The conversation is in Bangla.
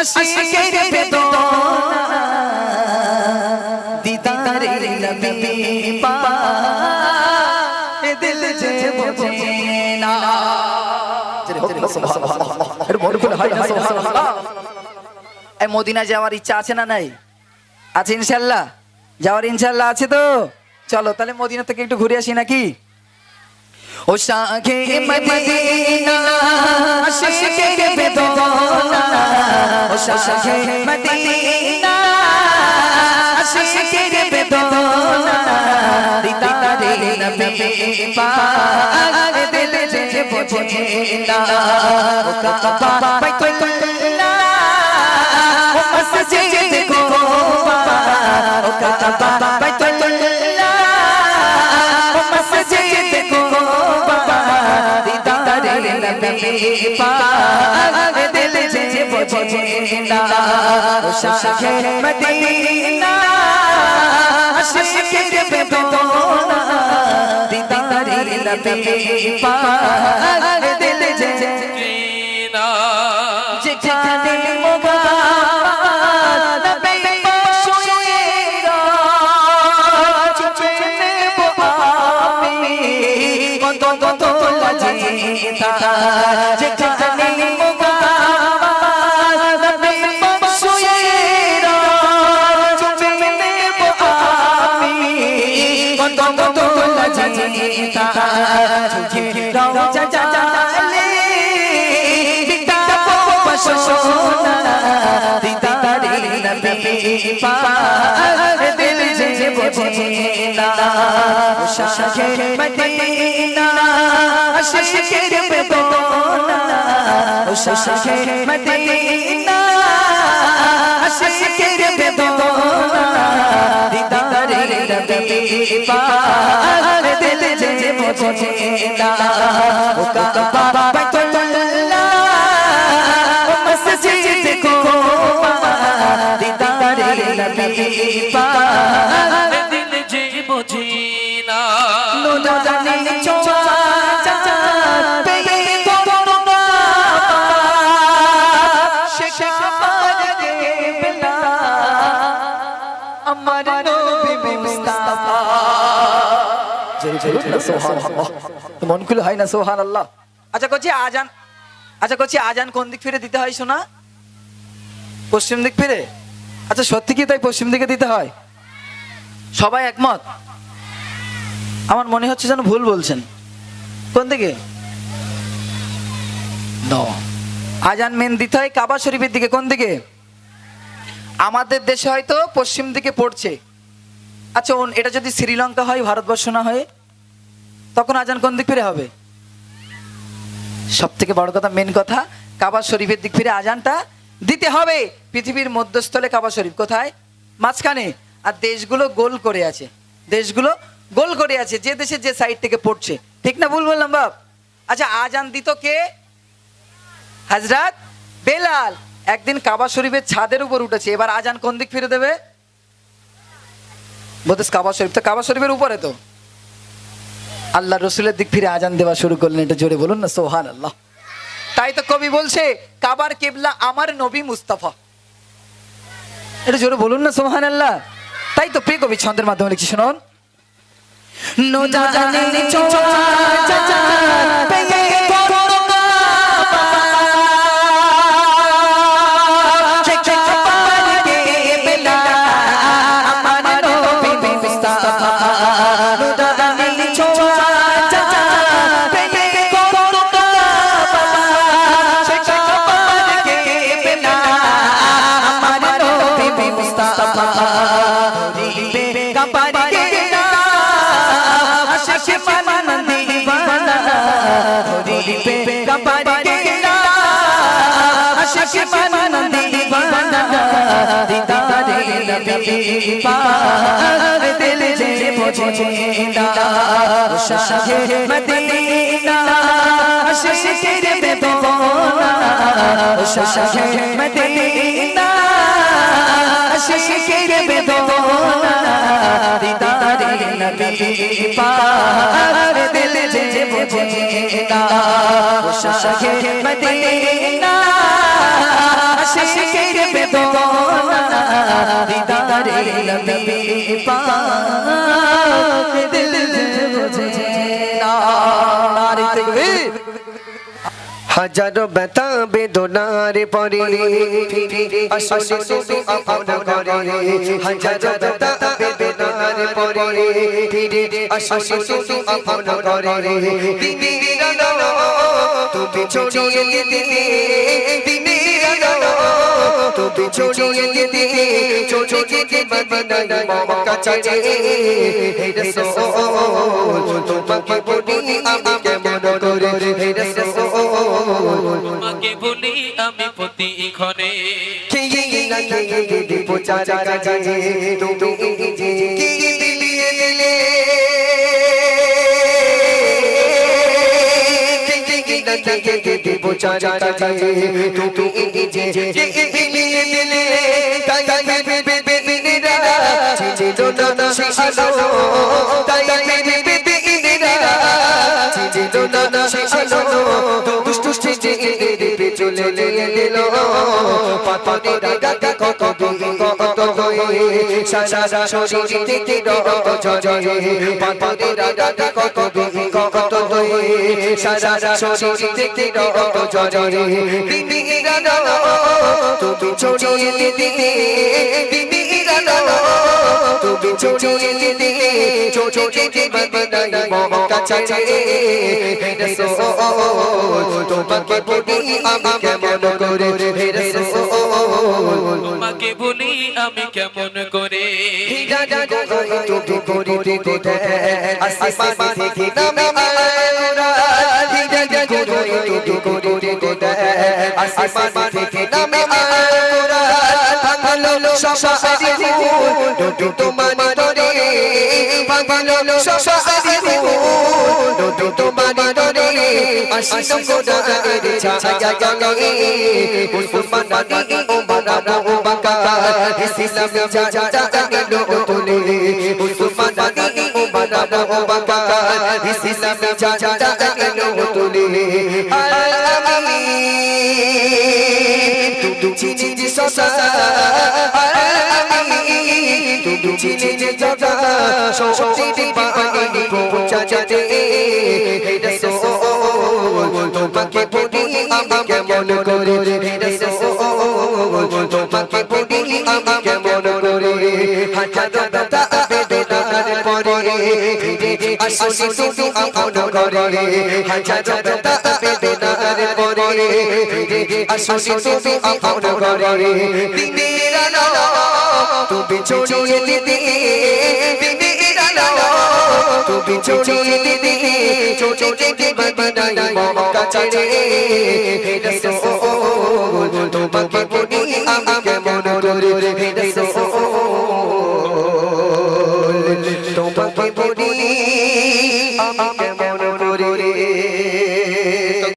আশিকের বেদনা দিদারে নবী পাক এ দিল যে বোঝে না। সুবহানাল্লাহ, এর মন খুলে হয় না সুবহানাল্লাহ। এই মদিনা যাওয়ার ইচ্ছা আছে না নাই? আছে ইনশাআল্লাহ, যাওয়ার ইনশাআল্লাহ আছে তো। চলো তাহলে মদিনা থেকে একটু ঘুরে আসি নাকি? ও শাহে মদিনা আশিকের বেদনা, ও শাহে মদিনা আশিকের বেদনা দিদারে নবী পাক দিল যে বোঝে না। ও কাবা বাইতুল্লাহ ও মসজিদ কুবা, ও কাবা বাইতুল্লাহ ও মসজিদ কুবা দিদারে নবী পাক দিল যে বোঝে না। ও শাহে মদিনা আশিকের বেদনা দিদারে নবী পাক দিল যে না যেখানে মোবারক নবী শুয়ে চুপে নেব আমি কত কত লজ্জিতা। যেখানে মোবারক নবী শুয়ে চুপে নেব আমি কত কত লজ্জিতা। ঝুঁকে রওজা জালে সোনা দিদারে নবী পাক দিল যে বোঝে না। ও শাহে মদিনা আশিকের বেদনা, ও শাহে মদিনা আশিকের বেদনা দিদারে নবী পাক দিল যে বোঝে না। ও কাবা বাইতুল্লাহ মসজিদ কুবা দিদারে নবী পাক দিল যে বোঝে না। নুরানি চোয়া পেয়ে করুণা শেখ পারে বেলা আমার নবী মুস্তাফা। সুবহানাল্লাহ, মন খুলে হয় না সুবহানাল্লাহ। আচ্ছা করছি আজান, আচ্ছা করছি আজান কোন দিক ফিরে দিতে হয় শোনা? পশ্চিম দিক ফিরে। আচ্ছা সত্যি কি তাই পশ্চিম দিকে দিতে হয়? সবাই একমত? আমার মনে হচ্ছে যেন ভুল বলছেন। কোন দিকে? আজান মেন দিতে হয় কাবা শরীফের দিকে। কোন দিকে? আমাদের দেশে হয়তো পশ্চিম দিকে পড়ছে। আচ্ছা এটা যদি শ্রীলঙ্কা হয়, ভারতবর্ষ না হয়ে, তখন আজান কোন দিক ফিরে হবে? সব থেকে বড় কথা, মেন কথা, কাবা শরীফের দিক ফিরে আজানটা দিতে হবে। পৃথিবীর মধ্যস্থলে কাবা শরীফ কোথায়? মাঝখানে। আর দেশগুলো গোল করে আছে, দেশগুলো গোল করে আছে, যে দেশে যে সাইড থেকে পড়ছে। ঠিক না ভুল বললাম বাপ? আচ্ছা আজান দিত কে? হযরত বেলাল। একদিন কাবা শরীফের ছাদের উপর উঠেছে। এবার আজান কোন দিক ফিরে দেবে? বলতেছ কাবা শরীফ, তো কাবা শরীফের উপরে তো। আল্লাহ রসুলের দিক ফিরে আজান দেওয়া শুরু করলেন। এটা জোরে বলুন না সুবহানাল্লাহ। তাই তো কবি বলছে কাবার কিবলা আমার নবী মুস্তাফা। এটা জোরে বলুন না সুবহানাল্লাহ। তাই তো প্রিয় কবি ছন্দের মাধ্যমে লিখছি, শুনুন। নুরানি চোয়া পেয়ে করুণা শেখ পারে বেলা আমার নবী মুস্তাফা। নুরানি চোয়া পেয়ে করুণা শেখ পারে বেলা আমার নবী মুস্তাফা। দিবে কাপারে গেলা আশিক মান দিবানা, দিবে কাপারে গেলা আশিক মান দিবানা দিদারে নবী পাক দিল যে বোঝে না। ও শাহে মদিনা আশিকের বেদনা, ও শাহে মদিনা আশিকের বেদনা দিদারে নবী পাক দিল যে বোঝে না। ও শাহে মদিনা আশিকের বেদনা দিদারে নবী পাক দিল বুঝে না নারে তাকবীর হাজারো ব্যথা বেদনার পরে আসলে তুমি আপন করে হাজারো ব্যথা বেদনার পরে আসলে তুমি আপন করে দিনের আলো তুমি ছড়িয়ে দিতে দিনের আলো তুমি ছড়িয়ে দিতে ছড়িয়ে মদিনায় মক্কা ছেড়ে হে রাসূল তোমাকে বলি আমি কেমন করে হে রাসূল তোমাকে বলি আমি প্রতিক্ষণে চলে গেল পাপনে রাগা কত কত হয়ে সারা শরীর থেকে রক্ত ঝরে পাপনে রাগা কত কত হয়ে সারা শরীর থেকে রক্ত ঝরে দিনের আলো তুমি ছড়িয়ে দিতে দিনের আলো তুমি ছড়িয়ে দিতে ছড়িয়ে মদিনায় মক্কা ছেড়ে হে রাসূল তোমাকে বলি আমি কেমন করে হে রাসূল তোমাকে বলি আমি কেমন করে হীরা জাদুই তুমি করে দিতে আসমান থেকে নামে আলোরা হীরা জাদুই তুমি করে দিতে আসমান থেকে নামে আলোরা ভাঙলো সসারি ফুল তোমার তরে ভাঙলো সসারি ফুল তোমার তরে আশিক গোদারের ছায়া জাগে উসমান নানি ও বানাবো বাকা ইসলাম জাজা জাগলো তুলে উসমান নানি ও বানাবো বাকা ইসলাম জাজা জাগলো তুলে আলামি তু চিনি সসা আলামি তু চিনি জাজা সত্যি পানি পৌঁছা যাতে হে রাসূল তোমাকে বলি আমি কেমন করে হে রাসূল তোমাকে বলি আমি কেমন করে হাজারো ব্যথা বেদনার পরে আসলে তুমি আপন করে হাজারো ব্যথা বেদনার পরে আসলে তুমি আপন করে দিনের আলো তুমি ছড়িয়ে দিতে দিনের আলো তুমি ছড়িয়ে দিতে ছড়িয়ে মদিনায় মক্কা ছেড়ে হে রাসূল তোমাকে বলি আমি কেমন করে হে রাসূল তোমাকে বলি আমি কেমন